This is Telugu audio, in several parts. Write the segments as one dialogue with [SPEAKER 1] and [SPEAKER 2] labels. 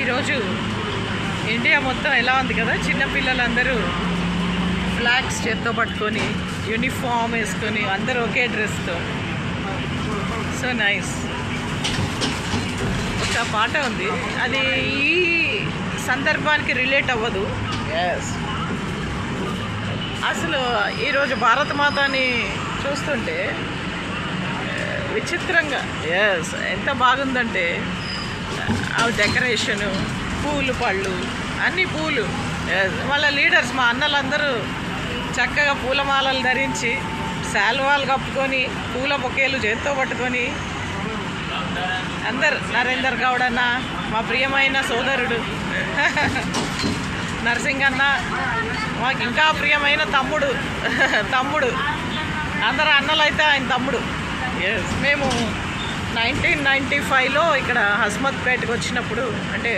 [SPEAKER 1] ఈరోజు ఇండియా మొత్తం ఎలా ఉంది కదా, చిన్నపిల్లలందరూ ఫ్లాగ్స్ చేత్తో పట్టుకొని యూనిఫామ్ వేసుకొని అందరూ ఒకే డ్రెస్తో. So nice. ఒక పాట ఉంది, అది ఈ సందర్భానికి రిలేట్ అవ్వదు. అసలు ఈరోజు భారతమాతని చూస్తుంటే విచిత్రంగా ఎంత బాగుందంటే ఆ డెకరేషను, పూలు పళ్ళు అన్నీ పూలు. వాళ్ళ లీడర్స్ మా అన్నలందరూ చక్కగా పూలమాలలు ధరించి శాల్వాలు కప్పుకొని పూల బొకేలు చేత్తో పట్టుకొని అందరు. నరేందర్ గౌడ్ అన్న, మా ప్రియమైన సోదరుడు నరసింగన్న, మాకు ఇంకా ప్రియమైన తమ్ముడు అందరు అన్నలైతే ఆయన తమ్ముడు. మేము 1995లో ఇక్కడ హస్మత్పేటకు వచ్చినప్పుడు, అంటే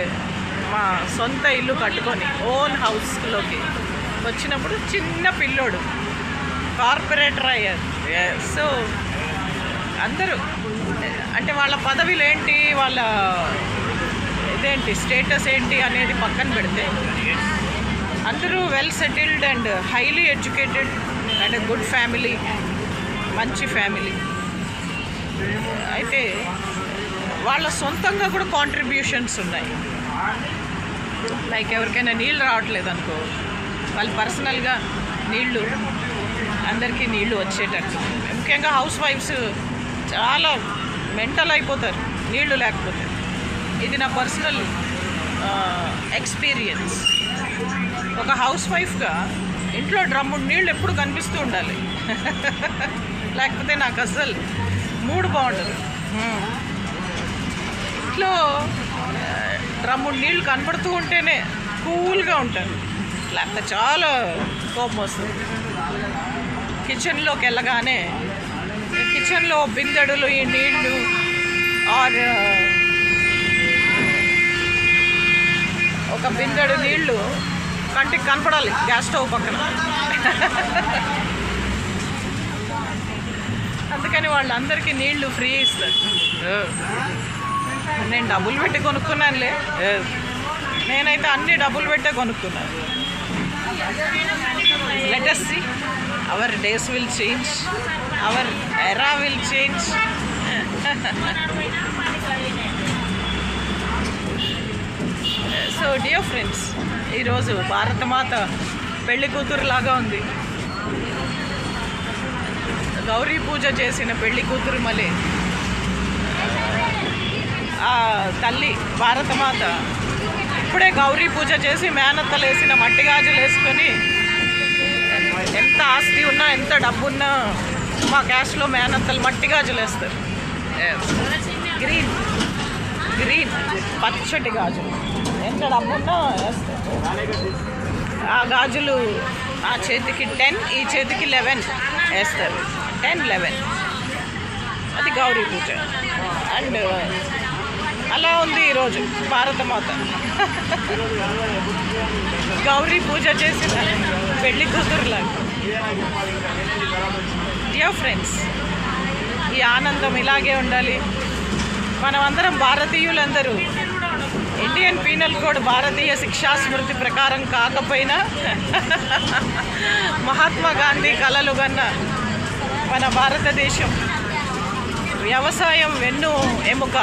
[SPEAKER 1] మా సొంత ఇల్లు కట్టుకొని ఓన్ హౌస్లోకి వచ్చినప్పుడు చిన్న పిల్లోడు కార్పొరేటర్ అయ్యారు. సో అందరూ అంటే వాళ్ళ పదవిలు ఏంటి, వాళ్ళ ఇదేంటి స్టేటస్ ఏంటి అనేది పక్కన పెడితే అందరూ well settled and highly educated and good family, మంచి ఫ్యామిలీ. అయితే వాళ్ళ సొంతంగా కూడా కాంట్రిబ్యూషన్స్ ఉన్నాయి. లైక్ ఎవరికైనా నీళ్ళు రావట్లేదు అనుకో, వాళ్ళు పర్సనల్గా నీళ్ళు అందరికీ నీళ్ళు వచ్చేటట్టు. ముఖ్యంగా హౌస్ వైఫ్స్ చాలా మెంటల్ అయిపోతారు నీళ్లు లేకపోతే. ఇది నా పర్సనల్ ఎక్స్పీరియన్స్. ఒక హౌస్ వైఫ్గా ఇంట్లో డ్రమ్ముడు నీళ్ళు ఎప్పుడు కనిపిస్తూ ఉండాలి, లేకపోతే నాకు అసలు మూడు బాగుండదు. ఇంట్లో డ్రమ్ముడు నీళ్ళు కనపడుతూ ఉంటేనే కూల్గా ఉంటాను, లేకపోతే చాలా కోపం వస్తుంది. కిచెన్లోకి వెళ్ళగానే కిచెన్లో బిందెడులు ఈ నీళ్ళు ఆర్ ఒక బిందెడు నీళ్ళు కంటికి కనపడాలి గ్యాస్ స్టవ్ పక్కన. అందుకని వాళ్ళందరికీ నీళ్లు ఫ్రీ ఇస్తారు. నేను డబ్బులు పెట్టి కొనుక్కున్నానులే, నేనైతే అన్ని డబ్బులు పెట్టే కొనుక్కున్నాను. Let us see, our days will change, our era will change. So dear friends, ఈరోజు భారతమాత పెళ్లి కూతురులాగా ఉంది. గౌరీ పూజ చేసిన పెళ్లి కూతురు మళ్ళీ ఆ తల్లి భారతమాత ఇప్పుడే గౌరీ పూజ చేసి మేనత్తలు వేసిన మట్టి గాజులు వేసుకొని, ఎంత ఆస్తి ఉన్నా ఎంత డబ్బున్నా మా క్యాస్ట్లో మేనత్తలు మట్టి గాజులు వేస్తారు. గ్రీన్ పచ్చటి గాజులు, ఎంత డబ్బున్నా వేస్తారు. ఆ గాజులు ఆ చేతికి 10, ఈ చేతికి 11 వేస్తారు. 10, 11 అది గౌరీ పూజ. అండ్ అలా ఉంది ఈరోజు భారతమాత గౌరీ పూజ చేసిన పెళ్లి కూతురులాగా. డియర్ ఫ్రెండ్స్, ఈ ఆనందం ఇలాగే ఉండాలి. మనమందరం భారతీయులందరూ ఇండియన్ పీనల్ కోడ్ భారతీయ శిక్షా స్మృతి ప్రకారం కాకపోయినా మహాత్మా గాంధీ కలలు కన్న మన భారతదేశం వ్యవసాయం వెన్ను ఎముక,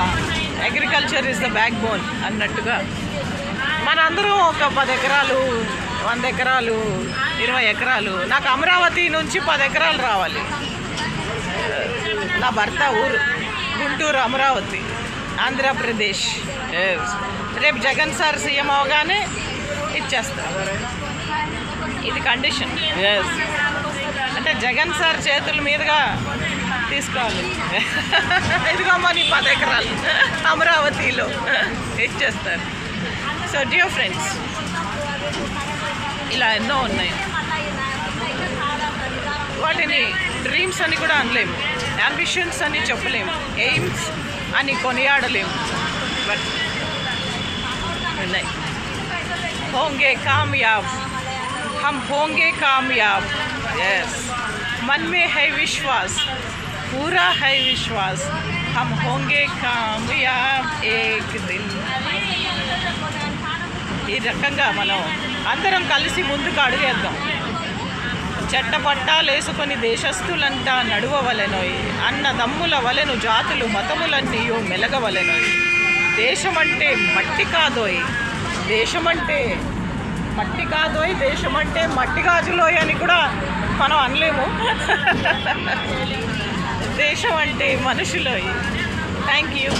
[SPEAKER 1] agriculture is the back bone అన్నట్టుగా మనందరం ఒక 10 ఎకరాలు, 100 ఎకరాలు, 20 ఎకరాలు. నాకు అమరావతి నుంచి 10 ఎకరాలు రావాలి. నా భర్త ఊరు గుంటూరు, అమరావతి, ఆంధ్రప్రదేశ్. రేపు జగన్ సార్ సీఎం అవగానే ఇచ్చేస్తారు. ఇది కండిషన్. అంటే జగన్ సార్ చేతుల మీదుగా తీసుకోవాలి. ఇదిగోమ్మా నీ 10 ఎకరాలు అమరావతిలో ఇచ్చేస్తారు. సో డియర్ ఫ్రెండ్స్, ఇలా ఎన్నో ఉన్నాయి. వాటిని డ్రీమ్స్ అని కూడా అనలేము, అంబిషన్స్ అని చెప్పలేము, ఎయిమ్స్ అని కొనియాడలేము. బట్ ఉన్నాయి. होंगे कामयाब, हम होंगे कामयाब. यस, मन में है विश्वास, पूरा है विश्वास, हम होंगे कामयाब एक दिन. ఈ రకంగా మనం అందరం కలిసి ముందుకు అడుగేద్దాం. చెట్టపట్టాలు వేసుకొని దేశస్థులంతా నడువవలెనోయ్, అన్నదమ్ముల వలెను జాతులు మతములన్నీయో మెలగవలెనోయ్. దేశమంటే మట్టి కాదోయ్, దేశమంటే మట్టి కాదోయ్, దేశమంటే మట్టి గాజులోయ్ అని కూడా మనం అనలేము. దేశం అంటే మనుషులోయ్. Thank you.